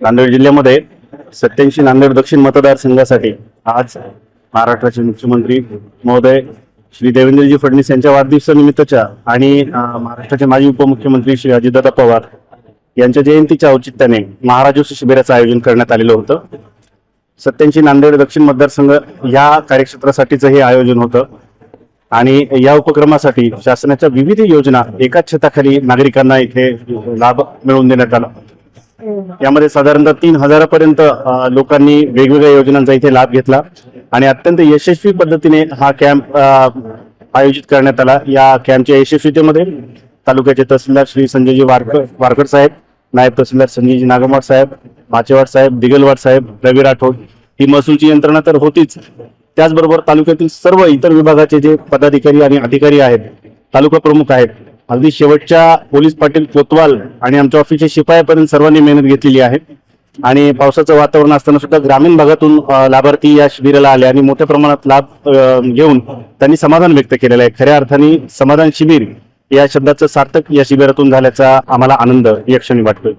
नांदेड जिल्ह्यामध्ये 87 नांदेड दक्षिण मतदारसंघासाठी आज महाराष्ट्राचे मुख्यमंत्री महोदय श्री देवेंद्रजी फडणवीस यांच्या वाढदिवसानिमित्तच्या आणि महाराष्ट्राचे माजी उपमुख्यमंत्री श्री अजितदादा पवार यांच्या जयंतीच्या औचित्याने महाराजोत्सव शिबिराचं आयोजन करण्यात आलेलं होतं। 87 नांदेड दक्षिण मतदारसंघ या कार्यक्षेत्रासाठीचं हे आयोजन होतं आणि या उपक्रमासाठी शासनाच्या विविध योजना एकाच छताखाली नागरिकांना इथे लाभ मिळवून देण्यात आला। यामध्ये साधारणतः 3000 पर्यंत लोकांनी वेगवेगळ्या योजनांचा इथे लाभ घेतला आणि अत्यंत यशस्वी पद्धतीने हा कॅम्प आयोजित करण्यात आला। या कॅम्पच्या यशस्वीतेमध्ये तालुक्याचे तहसीलदार श्री संजयजी वारकर साहेब, नायब तहसीलदार संजयजी नागमवाड साहेब, माचेवाड साहेब, दिगलवाड साहेब, रवी राठोड ही महसूलची यंत्रणा तर होतीच, त्याचबरोबर तालुक्यातील सर्व इतर विभागाचे जे पदाधिकारी आणि अधिकारी आहेत, तालुका प्रमुख आहेत, अगदी शेवटच्या पोलीस पाटील कोतवाल आणि आमच्या ऑफिसच्या शिपायापर्यंत सर्वांनी मेहनत घेतलेली आहे। आणि पावसाचं वातावरण असताना सुद्धा ग्रामीण भागातून लाभार्थी या शिबिराला आले आणि मोठ्या प्रमाणात लाभ घेऊन त्यांनी समाधान व्यक्त केलेलं आहे। खऱ्या अर्थाने समाधान शिबिर या शब्दाचं सार्थक या शिबिरातून झाल्याचा आम्हाला आनंद या क्षणी वाटतोय।